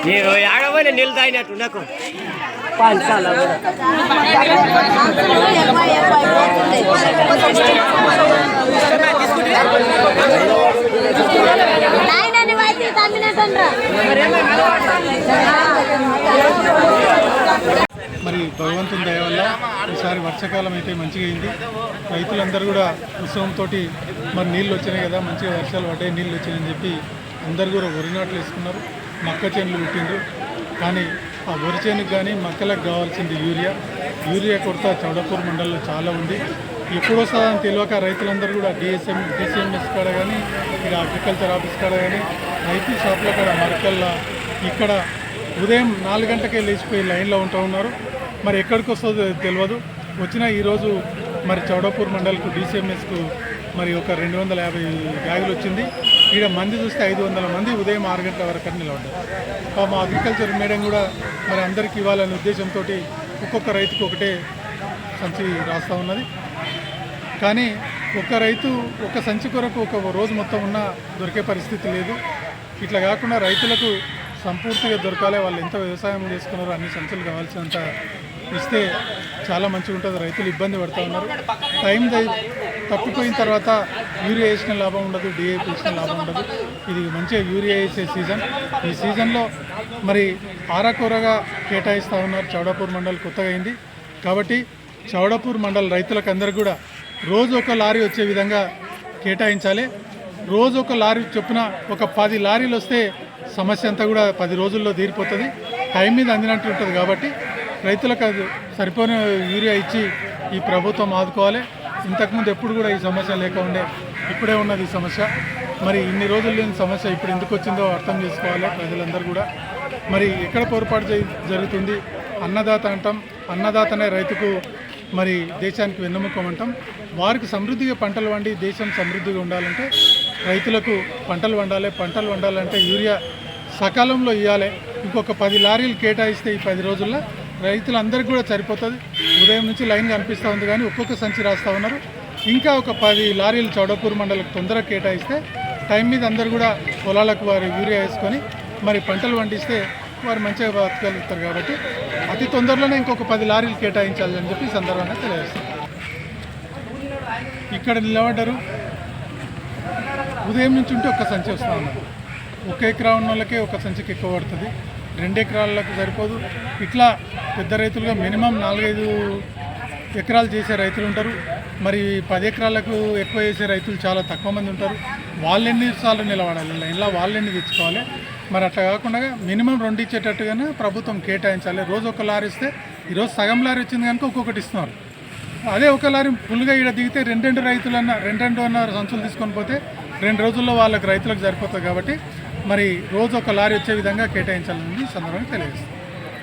నేను ఆడపోయిన నీళ్ళు తాగినట్టు నాకు 5 సార్లు మరి భగవంతుని దయ వల్ల ఈసారి వర్షాకాలం అయితే మంచిగా అయింది. రైతులందరూ కూడా ఉత్సవంతో మరి నీళ్ళు వచ్చినాయి కదా, మంచిగా వర్షాలు పడ్డాయి, నీళ్ళు వచ్చినాయని చెప్పి అందరు కూడా వరి నాట్లు వేసుకున్నారు, మక్క చేనులు పెట్టిండ్రు. కానీ ఆ వరి చేనుకు కానీ మక్కలకు కావాల్సింది యూరియా కొరత చౌడపూర్ మండలంలో చాలా ఉంది. ఎప్పుడు వస్తుందని తెలియక రైతులందరూ కూడా డిసిఎంఎస్ కాడ కానీ ఇక్కడ అగ్రికల్చర్ ఆఫీస్ కాడ కానీ రైతు షాపుల కాడ మరకల్లా ఇక్కడ ఉదయం 4 గంటలకే లేచిపోయి లైన్లో ఉంటూ ఉన్నారు. మరి ఎక్కడికి వస్తుందో తెలియదు. వచ్చినా ఈరోజు మరి చౌడపూర్ మండల్కు డిసిఎంఎస్కు మరి ఒక 250 బ్యాగులు వచ్చింది. ఇక్కడ మంది చూస్తే 500 మంది ఉదయం 6 గంటల వరకు నిలబడ్డారు. మా అగ్రికల్చర్ మేడం కూడా మరి అందరికీ ఇవ్వాలనే ఉద్దేశంతో ఒక్కొక్క రైతుకు ఒకటే సంచి రాస్తూ ఉన్నది. కానీ ఒక రైతు ఒక సంచి కొరకు ఒక రోజు మొత్తం ఉన్నా దొరికే పరిస్థితి లేదు. ఇట్లా కాకుండా రైతులకు సంపూర్తిగా దొరకాలి. వాళ్ళు ఎంత వ్యవసాయం చేసుకున్నారో అన్ని సంచులు కావాల్సినంత ఇస్తే చాలా మంచిగా ఉంటుంది. రైతులు ఇబ్బంది పడుతూ ఉన్నారు. టైం తప్పిపోయిన తర్వాత యూరియా వేసిన లాభం ఉండదు, డిఏపి వేసిన లాభం ఉండదు. ఇది మంచిగా యూరియా వేసే సీజన్. ఈ సీజన్లో మరి ఆరాకూరగా కేటాయిస్తూ ఉన్నారు. చౌడపూర్ మండల్ కొత్తగా అయింది కాబట్టి చౌడపూర్ మండల్ రైతులకు అందరికీ కూడా రోజు ఒక లారీ వచ్చే విధంగా కేటాయించాలి. రోజు ఒక లారీ చొప్పున ఒక 10 లారీలు వస్తే సమస్య అంతా కూడా 10 రోజుల్లో తీరిపోతుంది. టైం మీద అందినట్టు ఉంటుంది. కాబట్టి రైతులకు అది సరిపోయిన యూరియా ఇచ్చి ఈ ప్రభుత్వం ఆదుకోవాలి. ఇంతకుముందు ఎప్పుడు కూడా ఈ సమస్య లేక ఉండే, ఇప్పుడే ఉన్నది ఈ సమస్య. మరి ఇన్ని రోజులు లేని సమస్య ఇప్పుడు ఎందుకు వచ్చిందో అర్థం చేసుకోవాలి ప్రజలందరూ కూడా. మరి ఎక్కడ పొరపాటు జరుగుతుంది? అన్నదాత అంటాం, అన్నదాతనే రైతుకు మరి దేశానికి వెన్నెముక అంటాం. వారికి సమృద్ధిగా పంటలు వండి దేశం సమృద్ధిగా ఉండాలంటే రైతులకు పంటలు వండాలంటే యూరియా సకాలంలో ఇవ్వాలి. ఇంకొక 10 లారీలు కేటాయిస్తే ఈ 10 రోజుల్లో రైతులందరికీ కూడా సరిపోతుంది. ఉదయం నుంచి లైన్ కనిపిస్తూ ఉంది కానీ ఒక్కొక్క సంచి రాస్తూ ఉన్నారు. ఇంకా ఒక 10 లారీలు చౌడపూర్ మండలకు తొందరగా కేటాయిస్తే టైం మీద అందరూ కూడా పొలాలకు వారు యూరియా వేసుకొని మరి పంటలు పండిస్తే వారు మంచిగా బతకగలుగుతారు. కాబట్టి అతి తొందరలోనే ఇంకొక 10 లారీలు కేటాయించాలని చెప్పి సందర్భంగా తెలియజేస్తారు. ఇక్కడ నిలబడ్డారు, ఉదయం నుంచి ఉంటే ఒక సంచి వస్తూ ఉన్నారు. 1 ఎకరా ఉన్న వాళ్ళకే ఒక సంచికి ఎక్కువ పడుతుంది, 2 ఎకరాలకు సరిపోదు. ఇట్లా పెద్ద రైతులుగా మినిమం 4-5 ఎకరాలు చేసే రైతులు ఉంటారు. మరి 10 ఎకరాలకు ఎక్కువ చేసే రైతులు చాలా తక్కువ మంది ఉంటారు. వాళ్ళెన్ని సార్లు నిలబడాలి లైన్లో, వాళ్ళెన్ని తెచ్చుకోవాలి. మరి అట్లా కాకుండా మినిమం 2 ఇచ్చేటట్టుగానే ప్రభుత్వం కేటాయించాలి. రోజు ఒక లారీ ఇస్తే ఈరోజు సగం లారీ వచ్చింది కనుక ఒక్కొక్కటి ఇస్తున్నారు. అదే ఒక లారీ ఫుల్గా ఇక్కడ దిగితే 2 రైతులన్నా 2 సంచులు తీసుకొని పోతే 2 రోజుల్లో వాళ్ళకి రైతులకు సరిపోతుంది కాబట్టి మరి రోజు ఒక లారీ వచ్చే విధంగా కేటాయించాలని సందర్భంగా తెలియజేస్తుంది.